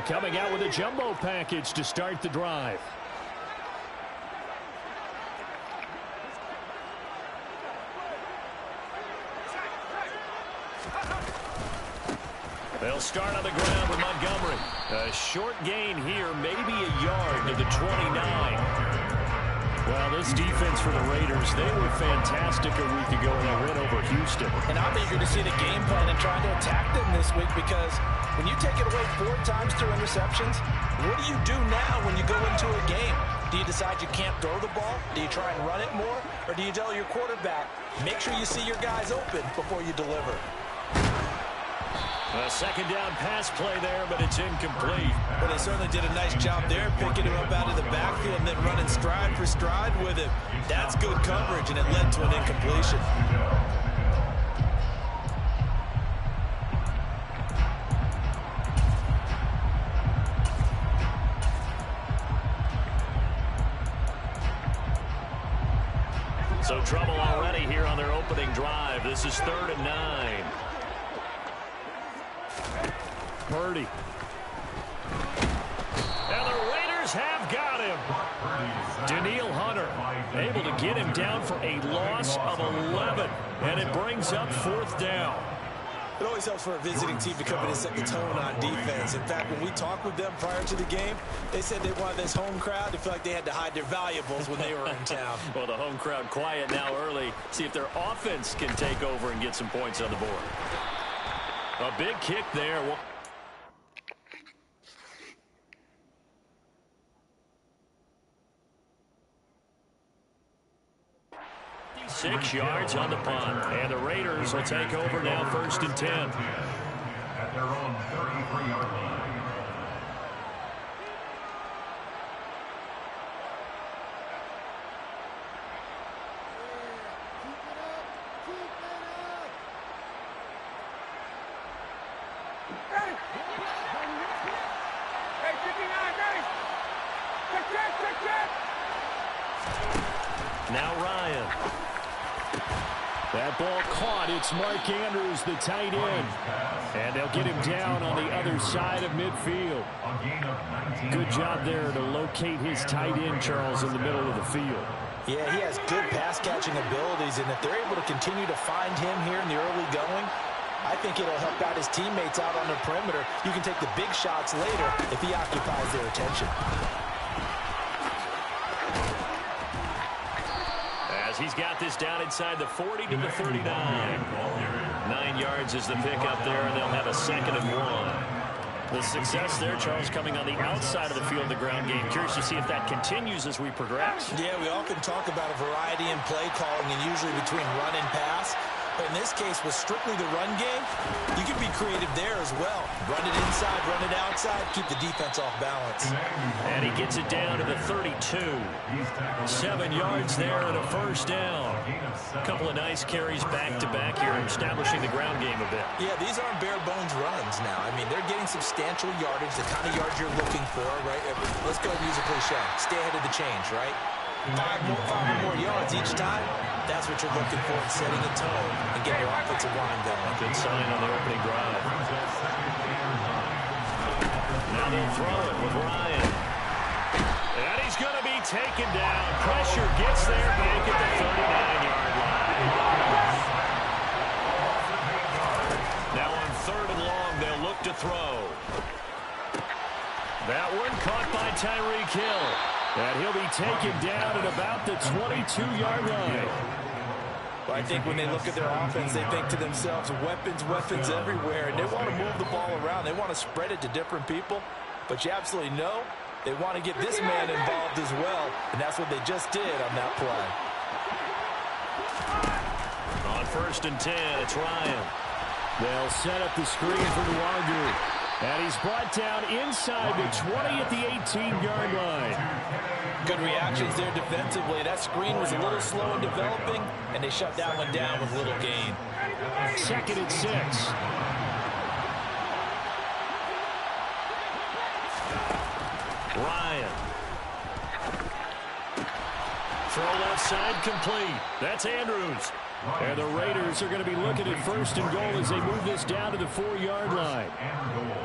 Coming out with a jumbo package to start the drive. They'll start on the ground with Montgomery. A short gain here, maybe a yard to the 29. Well, this defense for the Raiders, they were fantastic a week ago in that win over Houston. And I'm eager to see the game plan and trying to attack them this week, because when you take it away 4 times through interceptions, what do you do now when you go into a game? Do you decide you can't throw the ball? Do you try and run it more? Or do you tell your quarterback, make sure you see your guys open before you deliver? A second down pass play there, but it's incomplete. Well, they certainly did a nice job there, picking him up out of the backfield and then running stride for stride with him. That's good coverage, and it led to an incompletion. So trouble already here on their opening drive. This is 3rd and 9. Purdy. And the Raiders have got him. Danielle Hunter able to get him down for a loss of 11. And it brings up 4th down. It always helps for a visiting team to come in and set the tone on defense. In fact, when we talked with them prior to the game, they said they wanted this home crowd to feel like they had to hide their valuables when they were in town. Well, the home crowd quiet now early. See if their offense can take over and get some points on the board. A big kick there. 6 yards on the punt. And the Raiders will take over now, 1st and 10. At their own 33-yard line. Now Ryan. That ball caught. It's Mark Andrews, the tight end. And they'll get him down on the other side of midfield. Good job there to locate his tight end, Charles, in the middle of the field. Yeah, he has good pass-catching abilities, and if they're able to continue to find him here in the early going, I think it'll help out his teammates out on the perimeter. You can take the big shots later if he occupies their attention. He's got this down inside the 40 to the 39. 9 yards is the pickup there, and they'll have a 2nd and 1. The success there, Charles, coming on the outside of the field, the ground game. Curious to see if that continues as we progress. Yeah, we often talk about a variety in play calling, and usually between run and pass. But in this case, with strictly the run game, you can be creative there as well. Run it inside, run it outside, keep the defense off balance. And he gets it down to the 32. 7 yards there and a 1st down. A couple of nice carries back-to-back here, establishing the ground game a bit. Yeah, these aren't bare-bones runs now. I mean, they're getting substantial yardage, the kind of yards you're looking for, right? Let's go use a cliche. Stay ahead of the change, right? 5 or more yards each time. That's what you're looking for in setting a tone and getting your offensive line going. Good sign on the opening drive. Now they'll throw it with Ryan. And he's going to be taken down. Pressure gets there back at the 39-yard line. Now on 3rd and long, they'll look to throw. That one caught by Tyreek Hill. And he'll be taken down at about the 22-yard line. Well, I think when they look at their offense, they think to themselves, weapons everywhere, and they want to move the ball around. They want to spread it to different people, but you absolutely know they want to get this man involved as well, and that's what they just did on that play. On 1st and 10, it's Ryan. They'll set up the screen for Nwangu. And he's brought down inside the 20 at the 18-yard line. Good reactions there defensively. That screen was a little slow in developing, and they shut that one down with little gain. 2nd and 6. Ryan. Throw left side complete. That's Andrews. And the Raiders are going to be looking at first and goal as they move this down to the 4-yard line.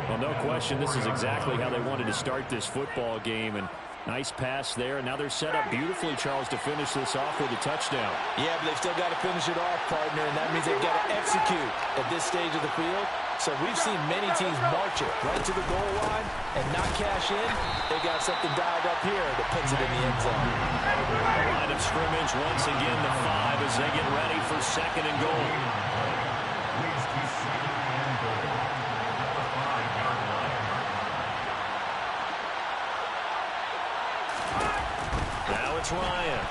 Well, no question, this is exactly how they wanted to start this football game. And nice pass there. And now they're set up beautifully, Charles, to finish this off with a touchdown. Yeah, but they've still got to finish it off, partner, and that means they've got to execute at this stage of the field. So we've seen many teams march it right to the goal line and not cash in. They got something dialed up here that puts it in the end zone. Line of scrimmage once again the 5 as they get ready for second and goal. Now it's Ryan.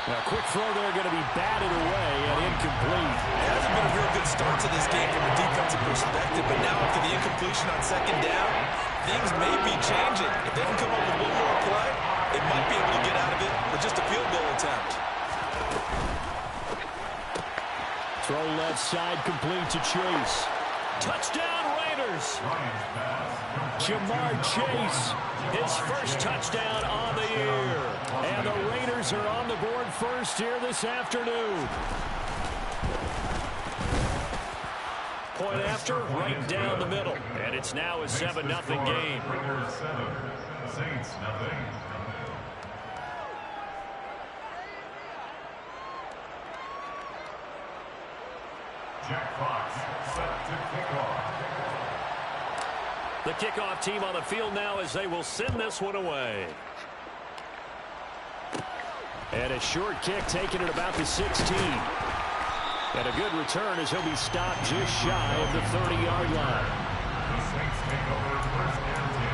Now, quick throw there, going to be batted away and incomplete. It hasn't been a real good start to this game from a defensive perspective, but now after the incompletion on second down, things may be changing. If they can come up with one more play, they might be able to get out of it with just a field goal attempt. Throw left side, complete to Chase. Touchdown, Raiders! Jamar Chase, his first touchdown on the year. And the Raiders are on the board first here this afternoon. Point after, right down the middle. And it's now a 7-0 game. Saints, nothing. Jack Fox set to kick off. The kickoff team on the field now as they will send this one away. And a short kick taken at about the 16. And a good return as he'll be stopped just shy of the 30-yard line. The Saints take over first and 10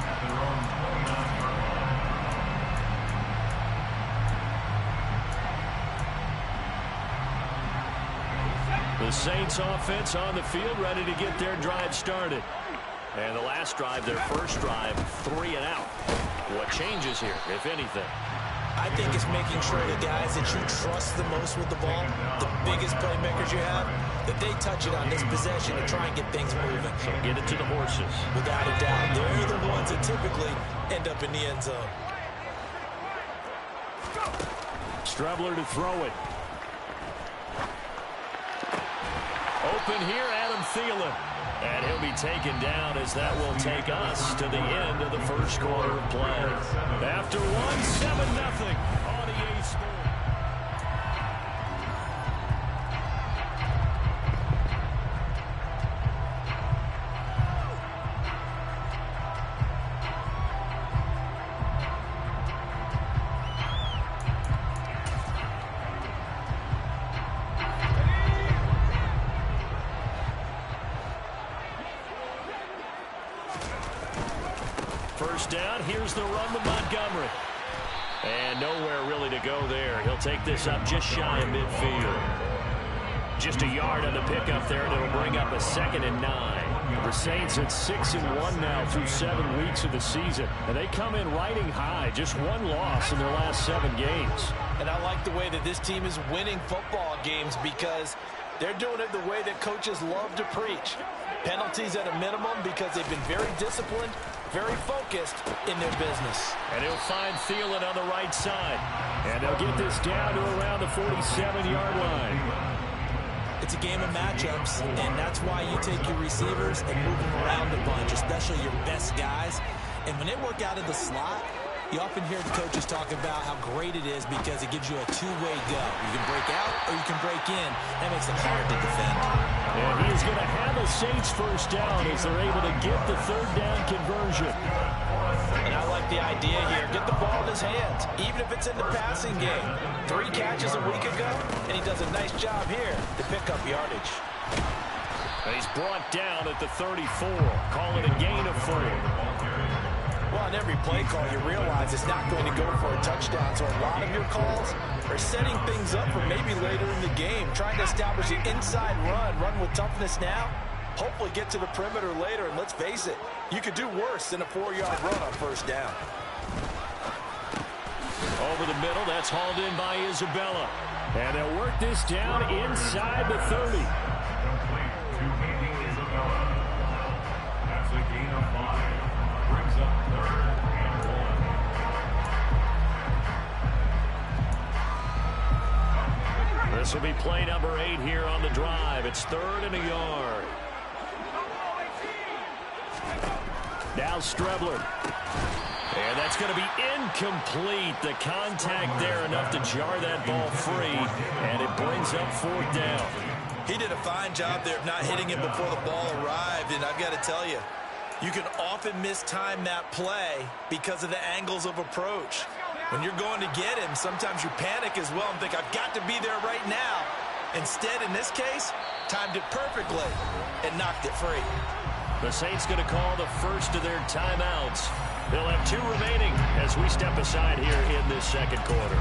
at their own 29-yard line. The Saints offense on the field ready to get their drive started. And the last drive, their first drive, 3 and out. What changes here, if anything? I think it's making sure the guys that you trust the most with the ball, the biggest playmakers you have, that they touch it on this possession to try and get things moving. So get it to the horses. Without a doubt, they're the ones that typically end up in the end zone. Strebler to throw it. Open here, Adam Thielen. And he'll be taken down as that will take us to the end of the first quarter of play. After 1-7-0 on EA Sports. First down, here's the run to Montgomery. And nowhere really to go there. He'll take this up just shy of midfield. Just a yard on the pickup there, and it'll bring up a 2nd and 9. The Saints at 6-1 now through 7 weeks of the season. And they come in riding high, just one loss in their last 7 games. And I like the way that this team is winning football games because they're doing it the way that coaches love to preach. Penalties at a minimum because they've been very disciplined, very focused in their business. And he'll find Thielen on the right side. And they'll get this down to around the 47-yard line. It's a game of matchups, and that's why you take your receivers and move them around a bunch, especially your best guys. And when they work out of the slot, you often hear the coaches talk about how great it is because it gives you a two-way go. You can break out or you can break in. That makes it hard to defend. And he's going to have a Saints first down as they're able to get the 3rd down conversion. And I like the idea here. Get the ball in his hands, even if it's in the passing game. 3 catches a week ago, and he does a nice job here to pick up yardage. And he's brought down at the 34. Call it a gain of 4. Well, on every play call, you realize it's not going to go for a touchdown. So a lot of your calls are setting things up for maybe later in the game, trying to establish an inside run with toughness now, hopefully get to the perimeter later. And let's face it, you could do worse than a 4-yard run on first down. Over the middle, that's hauled in by Isabella. And they'll work this down inside the 30. Complete to Andy Isabella. That's a gain of 5. Brings up 3rd and 1. The This will be play number 8 here on the drive. It's 3rd and a yard. Now Strebler. And that's going to be incomplete. The contact there enough to jar that ball free. And it brings up 4th down. He did a fine job there of not hitting it before the ball arrived. And I've got to tell you, you can often mistime that play because of the angles of approach. When you're going to get him, sometimes you panic as well and think, I've got to be there right now. Instead, in this case, timed it perfectly and knocked it free. The Saints going to call the first of their timeouts. They'll have 2 remaining as we step aside here in this second quarter.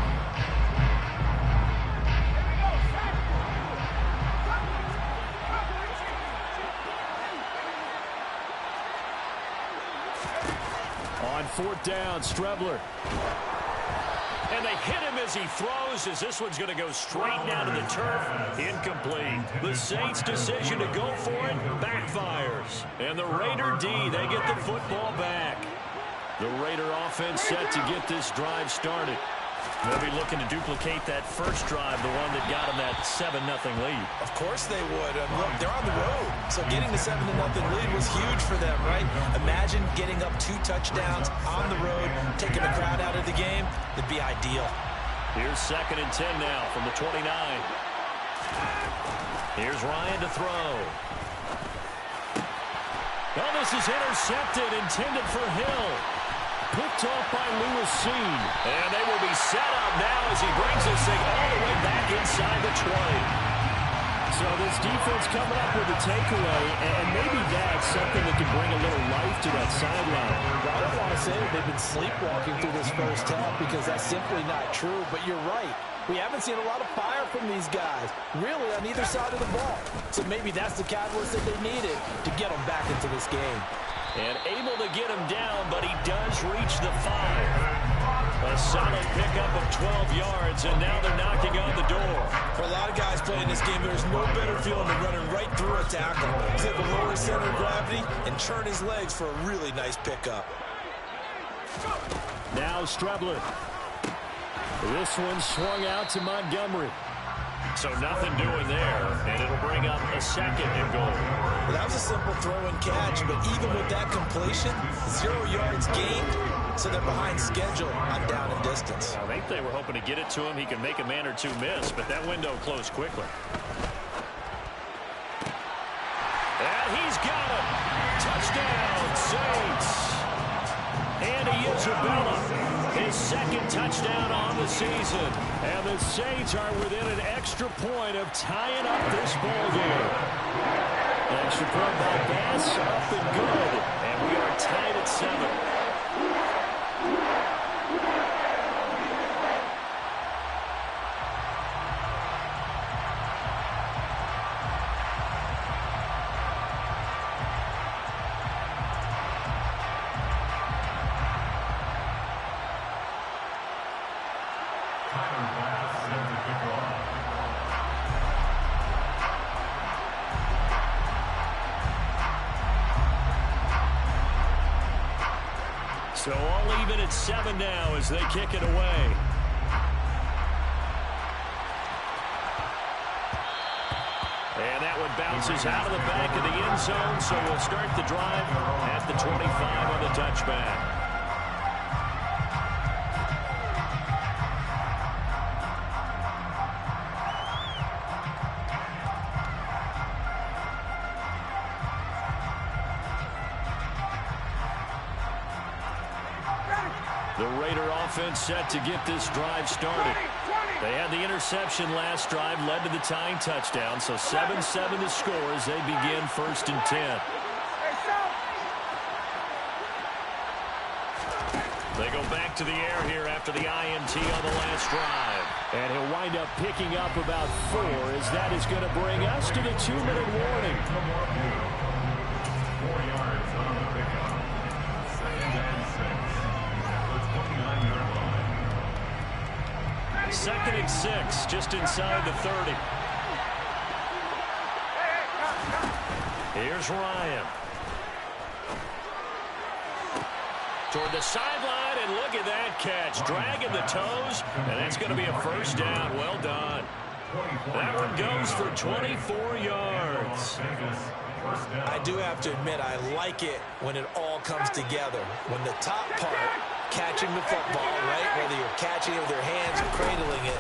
On 4th down, Strebler. And they hit him as he throws, as this one's going to go straight down to the turf. Incomplete. The Saints' decision to go for it backfires. And the Raider D, they get the football back. The Raider offense set to get this drive started. They'll be looking to duplicate that first drive, the one that got them that 7-0 lead. Of course they would. Look, they're on the road, so getting the 7-0 lead was huge for them, right? Imagine getting up 2 touchdowns on the road, taking the crowd out of the game. It'd be ideal. Here's 2nd and 10 now from the 29. Here's Ryan to throw. Oh, this is intercepted, intended for Hill. Picked off by Lewis. And they will be set up now as he brings this thing all the way back inside the 20. So this defense coming up with a takeaway, and maybe that's something that can bring a little life to that sideline. Well, I don't want to say that they've been sleepwalking through this first half because that's simply not true, but you're right. We haven't seen a lot of fire from these guys, really, on either side of the ball. So maybe that's the catalyst that they needed to get them back into this game. And able to get him down, but he does reach the 5. A solid pickup of 12 yards, and now they're knocking on the door. For a lot of guys playing this game, there's no better feeling than running right through a tackle. Take a lower center of gravity and turn his legs for a really nice pickup. Now Strebler. This one swung out to Montgomery. So nothing doing there, and it'll bring up a 2nd and goal. Well, that was a simple throw and catch, but even with that completion, 0 yards gained, so they're behind schedule on down and distance. I think they were hoping to get it to him. He can make a man or 2 miss, but that window closed quickly. And he's got him. Touchdown, Saints. Andy Isabella, his 2nd touchdown on the season. And the Saints are within an extra point of tying up this ball game. Extra point by Bass, up and good. And we are tied at 7. So all even at 7 now as they kick it away. And that one bounces out of the back of the end zone, so we'll start the drive at the 25 on the touchback. The Raider offense set to get this drive started. They had the interception last drive, led to the tying touchdown, so 7-7 the score as they begin 1st and 10. They go back to the air here after the INT on the last drive. And he'll wind up picking up about 4, as that is going to bring us to the 2-minute warning. 4 yards on the pickup. 2nd and 6. 29-yard line. 2nd and 6, just inside the 30. Here's Ryan. Toward the sideline, and look at that catch. Dragging the toes, and that's going to be a 1st down. Well done. That one goes for 24 yards. I do have to admit, I like it when it all comes together. When the top part, catching the football, right, whether you're catching it with your hands or cradling it,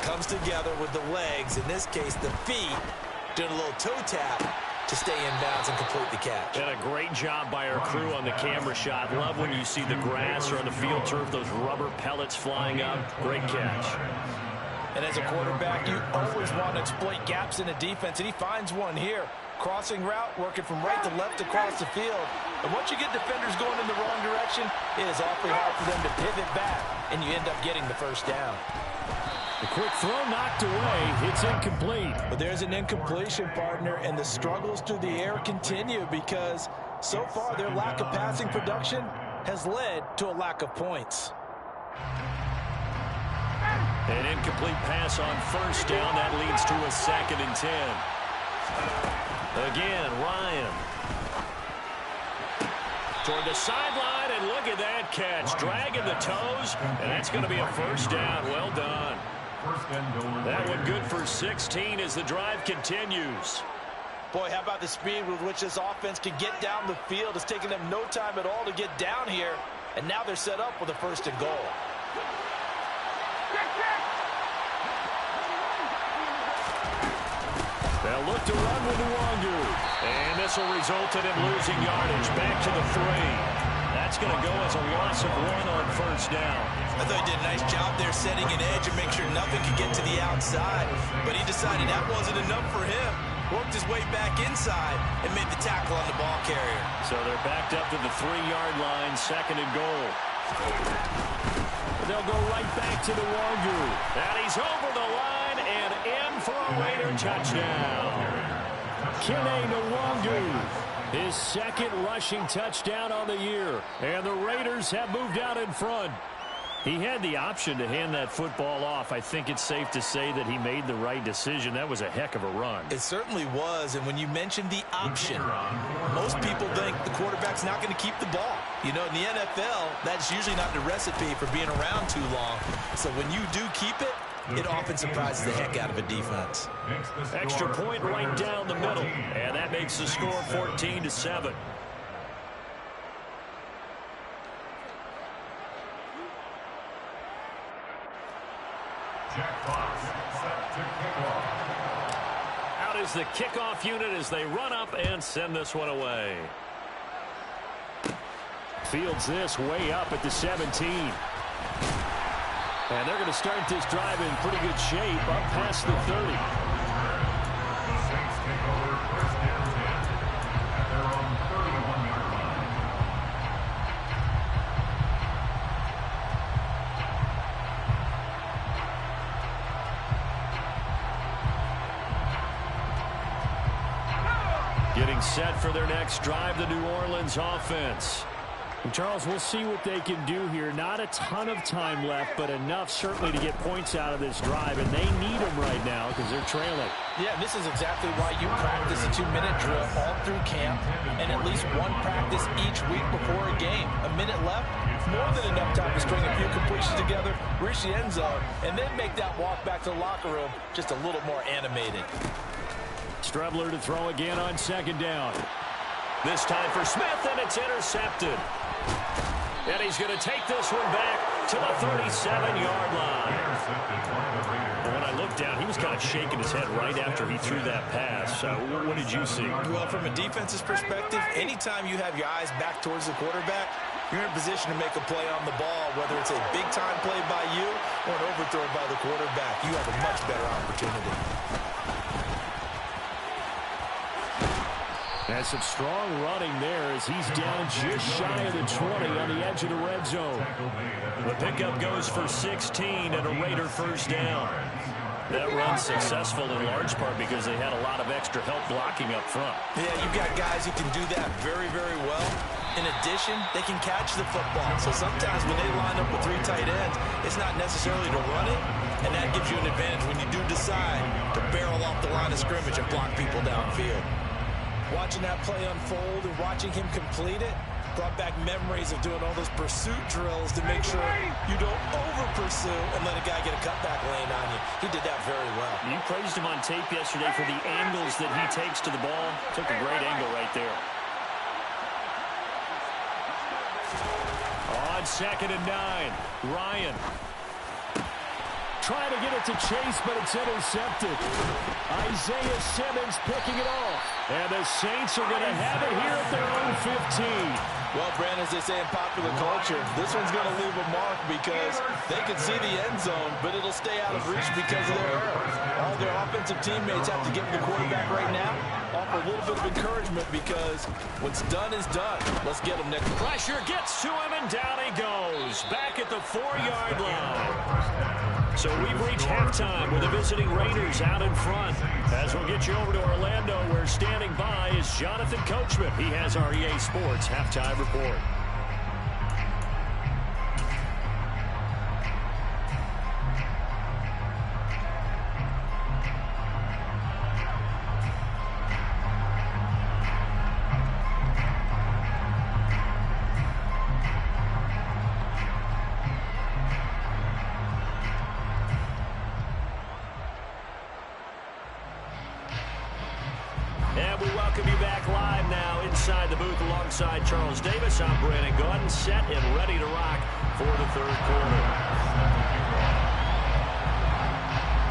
comes together with the legs, in this case the feet, doing a little toe tap to stay in bounds and complete the catch. And a great job by our crew on the camera shot. Love when you see the grass or on the field turf, those rubber pellets flying up. Great catch. And as a quarterback, you always want to exploit gaps in a defense, and he finds one here. Crossing route, working from right to left across the field. And once you get defenders going in the wrong direction, it is awfully hard for them to pivot back, and you end up getting the first down. The quick throw knocked away. It's incomplete. But there's an incompletion, partner, and the struggles through the air continue because so far their lack of passing production has led to a lack of points. An incomplete pass on first down. That leads to a 2nd and 10. Again, Ryan. Toward the sideline, and look at that catch. Dragging the toes, and that's going to be a first down. Well done. That one good for 16 as the drive continues. Boy, how about the speed with which this offense can get down the field? It's taken them no time at all to get down here, and now they're set up with a 1st and goal. They'll look to run with Nwangu. And this will result in him losing yardage. Back to the 3. That's going to go as a loss of 1 on first down. I thought he did a nice job there setting an edge and make sure nothing could get to the outside. But he decided that wasn't enough for him. Worked his way back inside and made the tackle on the ball carrier. So they're backed up to the 3-yard line, 2nd and goal. They'll go right back to Nwangu. And he's over the line and in for a Raider touchdown. Kene Nwangu, his 2nd rushing touchdown on the year. And the Raiders have moved out in front. He had the option to hand that football off. I think it's safe to say that he made the right decision. That was a heck of a run. It certainly was, and when you mentioned the option, most people think the quarterback's not going to keep the ball. You know, in the NFL, that's usually not the recipe for being around too long. So when you do keep it, it often surprises the heck out of a defense. Extra point right down the middle, and that makes the score 14-7. Out is the kickoff unit as they run up and send this one away. Fields this way up at the 17. And they're going to start this drive in pretty good shape up past the 30. The Saints take over 1st and 10 at their own 31-yard line. Getting set for their next drive, the New Orleans offense. And Charles, we'll see what they can do here. Not a ton of time left, but enough certainly to get points out of this drive, and they need them right now because they're trailing. Yeah, this is exactly why you practice a 2-minute drill all through camp and at least one practice each week before a game. A minute left, more than enough time to string a few completions together, reach the end zone, and then make that walk back to the locker room just a little more animated. Strebler to throw again on 2nd down. This time for Smith, and it's intercepted. And he's going to take this one back to the 37-yard line. And when I looked down, he was kind of shaking his head right after he threw that pass. So what did you see? Well, from a defense's perspective, anytime you have your eyes back towards the quarterback, you're in position to make a play on the ball, whether it's a big-time play by you or an overthrow by the quarterback. You have a much better opportunity. Has some strong running there as he's down just shy of the 20 on the edge of the red zone. The pickup goes for 16 and a Raider first down. That run's successful in large part because they had a lot of extra help blocking up front. Yeah, you've got guys who can do that very, very well. In addition, they can catch the football. So sometimes when they line up with 3 tight ends, it's not necessarily to run it, and that gives you an advantage when you do decide to barrel off the line of scrimmage and block people downfield. Watching that play unfold and watching him complete it, Brought back memories of doing all those pursuit drills to make sure you don't over-pursue and let a guy get a cutback lane on you. He did that very well. You praised him on tape yesterday for the angles that he takes to the ball. Took a great angle right there. On 2nd and 9, Ryan. Trying to get it to Chase, but it's intercepted. Isaiah Simmons picking it off. And the Saints are going to have it here at their own 15. Well, Brandon, as they say in popular culture, this one's going to leave a mark because they can see the end zone, but it'll stay out of reach because of their error. All their offensive teammates have to give the quarterback right now, offer a little bit of encouragement because what's done is done. Let's get him, Nick. Pressure gets to him, and down he goes. Back at the 4-yard line. So we've reached halftime with the visiting Raiders out in front. As we'll get you over to Orlando, where standing by is Jonathan Coachman. He has our EA Sports halftime report. And we welcome you back live now inside the booth alongside Charles Davis. I'm Brandon Gaudin, set and ready to rock for the third quarter.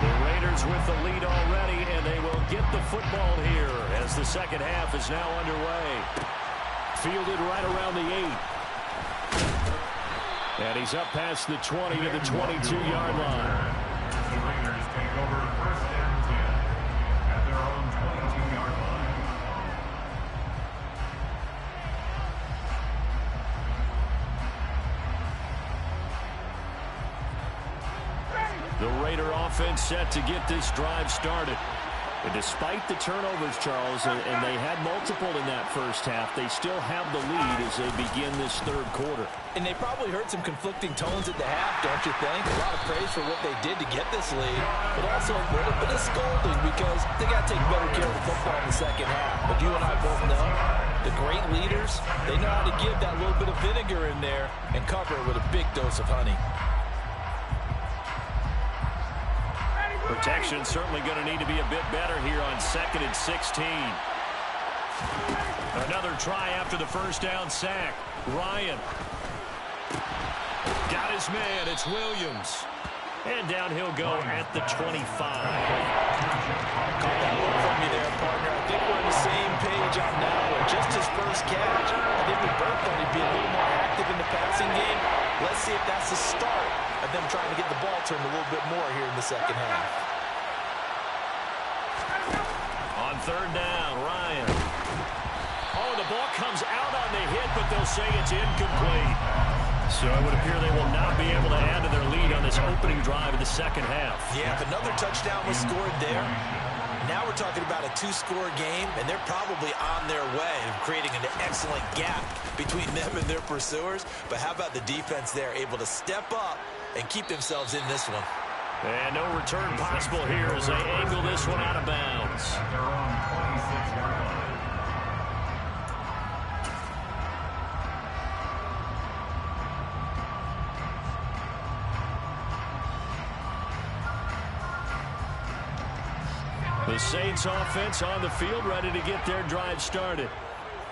The Raiders with the lead already, and they will get the football here as the second half is now underway. Fielded right around the 8. And he's up past the 20 to the 22-yard line. The Raiders take over 1st and 10 at their own 22-yard line. The Raider offense set to get this drive started. And despite the turnovers, Charles, and they had multiple in that first half, they still have the lead as they begin this third quarter. And they probably heard some conflicting tones at the half, don't you think? A lot of praise for what they did to get this lead, but also a little bit of scolding because they got to take better care of the football in the second half. But you and I both know the great leaders, they know how to give that little bit of vinegar in there and cover it with a big dose of honey. Protection certainly going to need to be a bit better here on 2nd and 16. Another try after the first down sack. Ryan. Got his man. It's Williams. And down he'll go at the 25. Caught that look from you there, partner. I think we're on the same page on that one. Just his first catch. I think we both thought he'd be a little more active in the passing game. Let's see if that's the start of them trying to get the ball turned a little bit more here in the second half. On 3rd down, Ryan. Oh, the ball comes out on the hit, but they'll say it's incomplete. So it would appear they will not be able to add to their lead on this opening drive of the second half. Yeah, if another touchdown was scored there, now we're talking about a 2-score game, and they're probably on their way of creating an excellent gap between them and their pursuers. But how about the defense there, able to step up and keep themselves in this one? And no return possible here as they angle this one out of bounds. At their own 26-yard line. The Saints offense on the field, ready to get their drive started.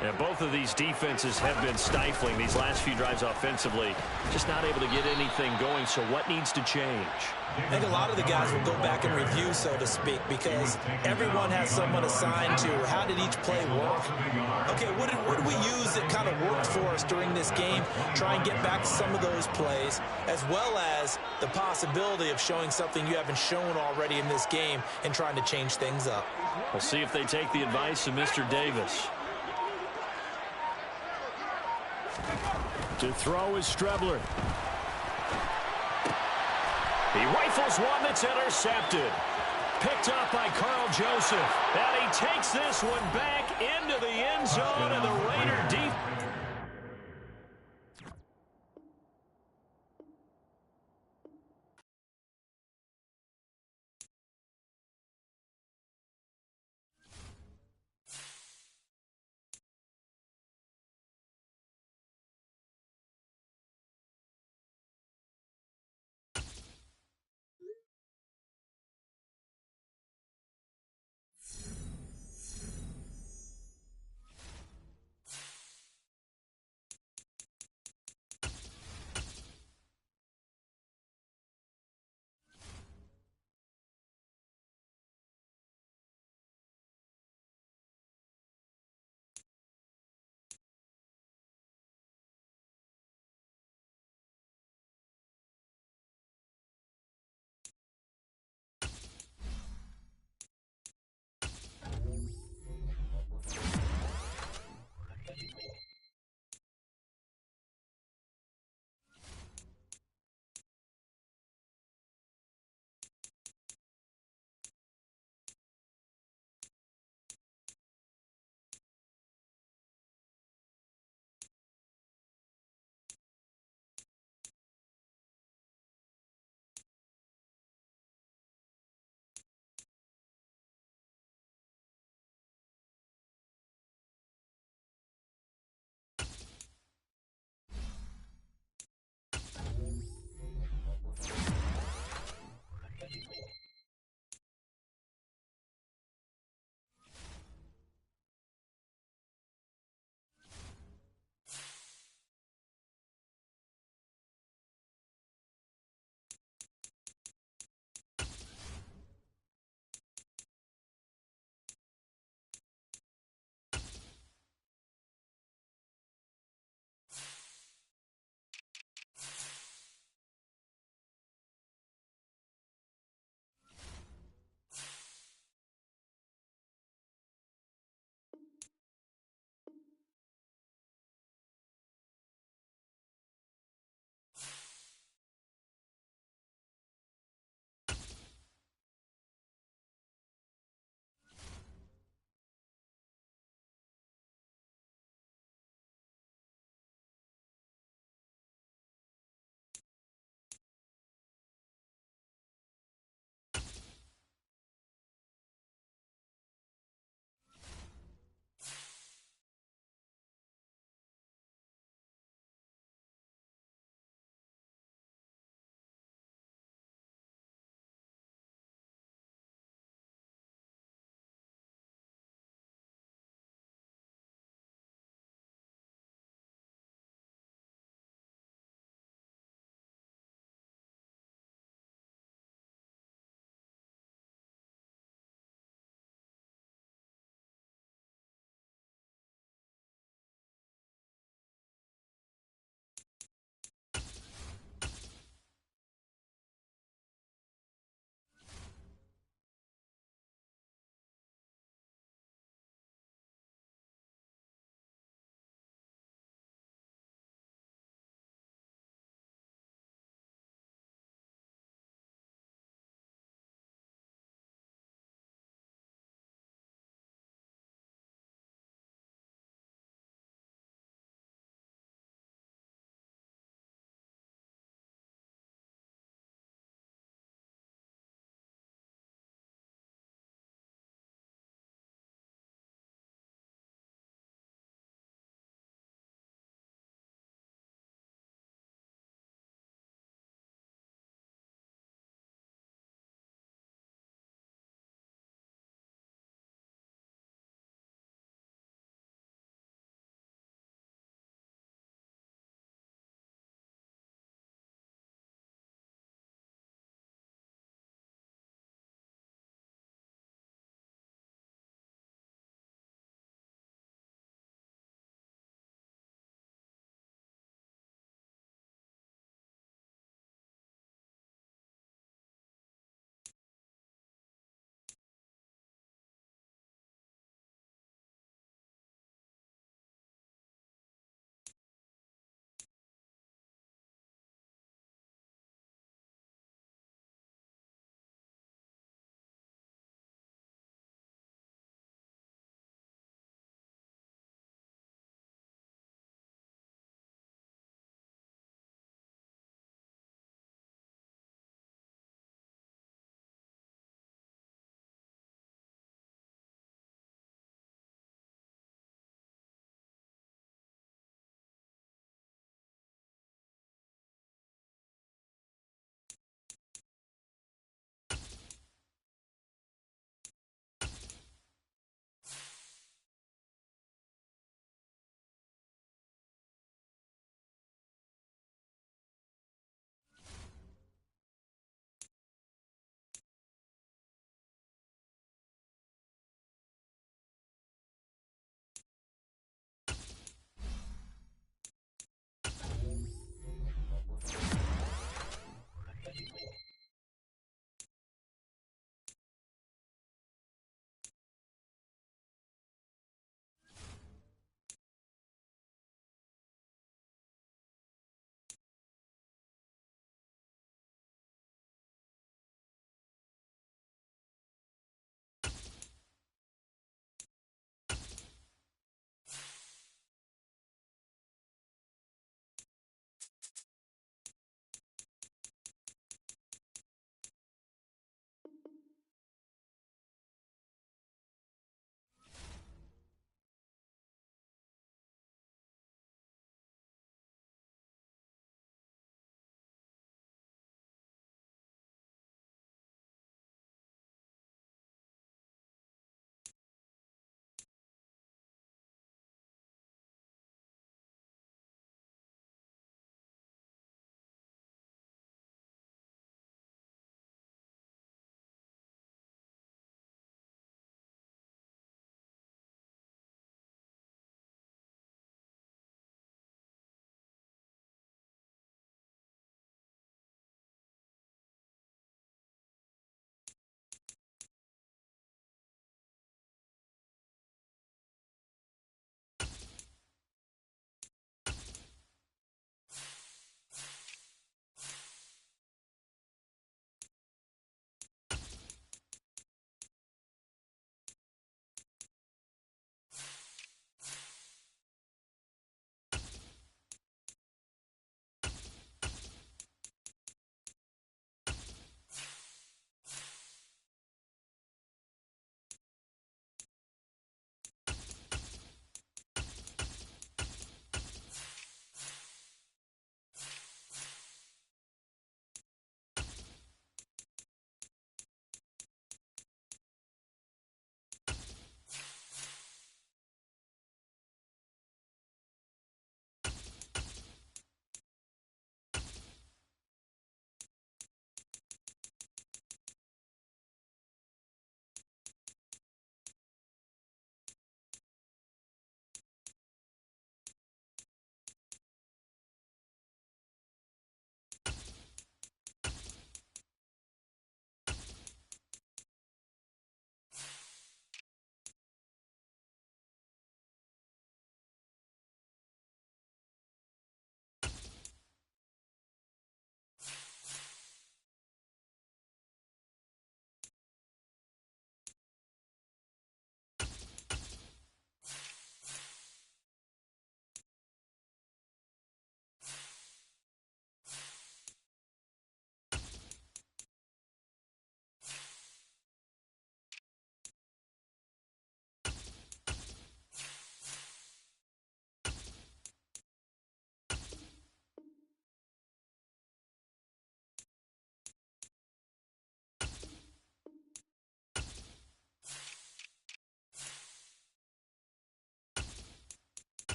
And both of these defenses have been stifling these last few drives offensively. Just not able to get anything going, so what needs to change? I think a lot of the guys will go back and review, so to speak, because everyone has someone assigned to how did each play work. Okay, what did we use that kind of worked for us during this game? Try and get back to some of those plays, as well as the possibility of showing something you haven't shown already in this game and trying to change things up. We'll see if they take the advice of Mr. Davis. To throw is Strebler. He rifles one that's intercepted. Picked up by Carl Joseph. And he takes this one back into the end zone, and the Raider deep.